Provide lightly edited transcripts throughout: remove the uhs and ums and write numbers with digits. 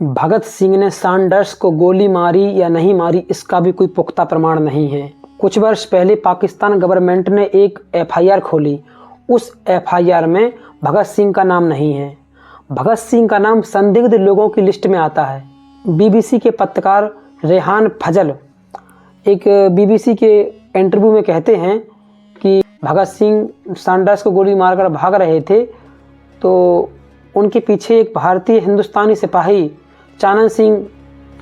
भगत सिंह ने सैंडर्स को गोली मारी या नहीं मारी, इसका भी कोई पुख्ता प्रमाण नहीं है। कुछ वर्ष पहले पाकिस्तान गवर्नमेंट ने एक एफआईआर खोली। उस एफआईआर में भगत सिंह का नाम नहीं है। भगत सिंह का नाम संदिग्ध लोगों की लिस्ट में आता है। बीबीसी के पत्रकार रेहान फजल एक बीबीसी के इंटरव्यू में कहते हैं कि भगत सिंह सैंडर्स को गोली मारकर भाग रहे थे तो उनके पीछे एक भारतीय हिंदुस्तानी सिपाही चानन सिंह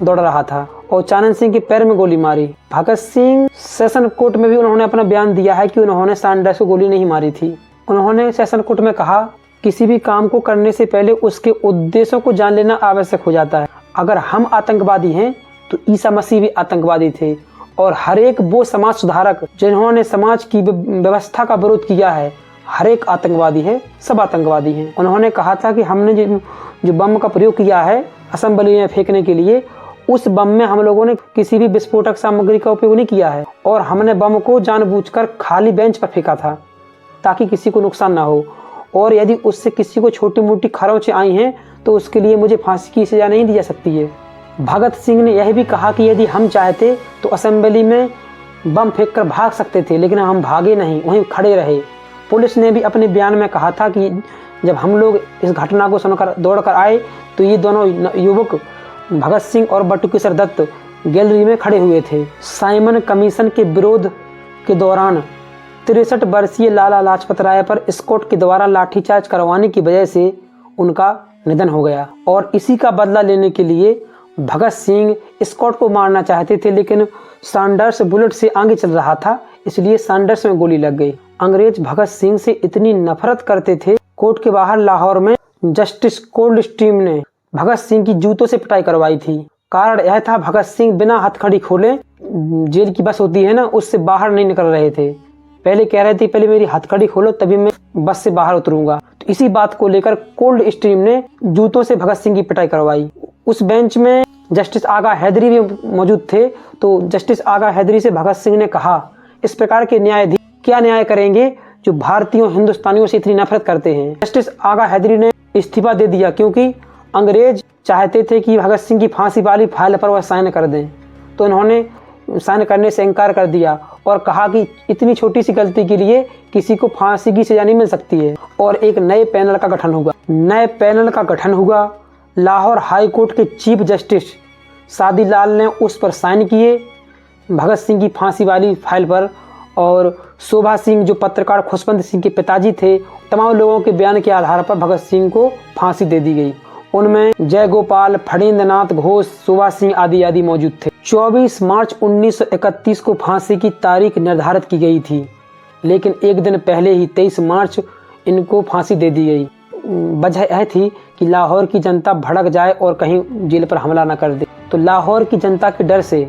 दौड़ रहा था और चानन सिंह के पैर में गोली मारी। भगत सिंह सेशन कोर्ट में भी उन्होंने अपना बयान दिया है कि उन्होंने सैंडर्स को गोली नहीं मारी थी। उन्होंने सेशन कोर्ट में कहा, किसी भी काम को करने से पहले उसके उद्देश्यों को जान लेना आवश्यक हो जाता है। अगर हम आतंकवादी हैं तो ईसा मसीह भी आतंकवादी थे और हर एक वो समाज सुधारक जिन्होंने समाज की व्यवस्था का विरोध किया है, हर एक आतंकवादी है, सब आतंकवादी हैं। उन्होंने कहा था कि हमने जो बम का प्रयोग किया है असेंबली में फेंकने के लिए, उस बम में हम लोगों ने किसी भी विस्फोटक सामग्री का उपयोग नहीं किया है और हमने बम को जानबूझकर खाली बेंच पर फेंका था ताकि किसी को नुकसान ना हो, और यदि उससे किसी को छोटी मोटी खरोंचें आई हैं तो उसके लिए मुझे फांसी की सजा नहीं दी जा सकती है। भगत सिंह ने यह भी कहा कि यदि हम चाहते तो असेंबली में बम फेंककर भाग सकते थे, लेकिन हम भागे नहीं, वहीं खड़े रहे। पुलिस ने भी अपने बयान में कहा था कि जब हम लोग इस घटना को सुनकर दौड़कर आए तो ये दोनों युवक भगत सिंह और बटुकेश्वर दत्त गैलरी में खड़े हुए थे। साइमन कमीशन के विरोध के दौरान 63 वर्षीय लाला लाजपत राय पर स्कॉट के द्वारा लाठीचार्ज करवाने की वजह से उनका निधन हो गया और इसी का बदला लेने के लिए भगत सिंह स्कॉट को मारना चाहते थे, लेकिन सैंडर्स बुलेट से आगे चल रहा था, इसलिए सैंडर्स में गोली लग गई। अंग्रेज भगत सिंह से इतनी नफरत करते थे, कोर्ट के बाहर लाहौर में जस्टिस कोल्ड स्ट्रीम ने भगत सिंह की जूतों से पिटाई करवाई थी। कारण यह था, भगत सिंह बिना हथकड़ी खोले, जेल की बस होती है ना, उससे बाहर नहीं निकल रहे थे। पहले कह रहे थे पहले मेरी हथकड़ी खोलो तभी मैं बस से बाहर उतरूंगा। तो इसी बात को लेकर कोल्ड स्ट्रीम ने जूतों से भगत सिंह की पिटाई करवाई। उस बेंच में जस्टिस आगा हैदरी भी मौजूद थे। तो जस्टिस आगा हैदरी से भगत सिंह ने कहा, इस प्रकार के न्यायाधीश क्या न्याय करेंगे जो भारतीयों हिंदुस्तानियों से इतनी नफरत करते हैं। जस्टिस आगा हैदरी ने इस्तीफा दे दिया क्योंकि अंग्रेज चाहते थे कि भगत सिंह की फांसी वाली फाइल पर वह साइन कर दें, तो उन्होंने साइन करने से इनकार कर दिया और कहा कि इतनी छोटी सी गलती के लिए किसी को फांसी की सजा नहीं मिल सकती है। और एक नए पैनल का गठन हुआ। लाहौर हाई कोर्ट के चीफ जस्टिस सादी लाल ने उस पर साइन किए भगत सिंह की फांसी वाली फाइल पर, और शोभा सिंह जो पत्रकार खुशवंत सिंह के पिताजी थे, तमाम लोगों के बयान के आधार पर भगत सिंह को फांसी दे दी गई। उनमें जयगोपाल, फणींद्रनाथ घोष, शोभा सिंह आदि मौजूद थे। 24 मार्च 1931 को फांसी की तारीख निर्धारित की गई थी, लेकिन एक दिन पहले ही 23 मार्च इनको फांसी दे दी गई। वजह यह थी कि लाहौर की जनता भड़क जाए और कहीं जेल पर हमला न कर दे। तो लाहौर की जनता के डर से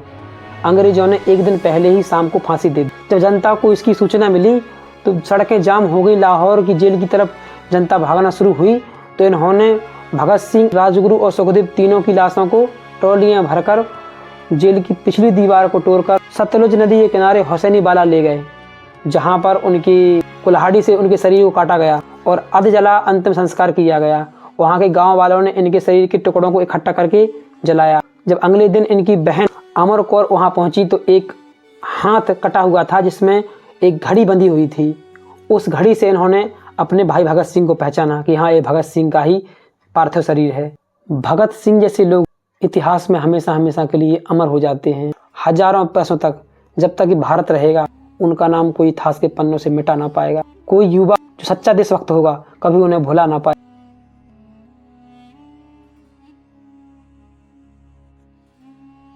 अंग्रेजों ने एक दिन पहले ही शाम को फांसी दे दी। जब जनता को इसकी सूचना मिली तो सड़कें जाम हो गई, लाहौर की जेल की तरफ जनता भागना शुरू हुई। तो इन्होंने भगत सिंह, राजगुरु और सुखदेव तीनों की लाशों को ट्रॉलियां भरकर जेल की पिछली दीवार को तोड़कर सतलुज नदी के किनारे हुसैनी वाला ले गए, जहां पर उनकी कुल्हाड़ी से उनके शरीर को काटा गया और अध जला अंतिम संस्कार किया गया। वहां के गांव वालों ने इनके शरीर के टुकड़ों को इकट्ठा करके जलाया। जब अगले दिन इनकी बहन अमर कौर वहां पहुंची तो एक हाथ कटा हुआ था जिसमें एक घड़ी बंधी हुई थी। उस घड़ी से इन्होंने अपने भाई भगत सिंह को पहचाना कि हाँ, ये भगत सिंह का ही पार्थिव शरीर है। भगत सिंह जैसे लोग इतिहास में हमेशा हमेशा के लिए अमर हो जाते हैं। हजारों वर्षों तक, जब तक कि भारत रहेगा, उनका नाम कोई इतिहास के पन्नों से मिटा ना पाएगा। कोई युवा जो सच्चा देशभक्त होगा कभी उन्हें भुला ना पाए।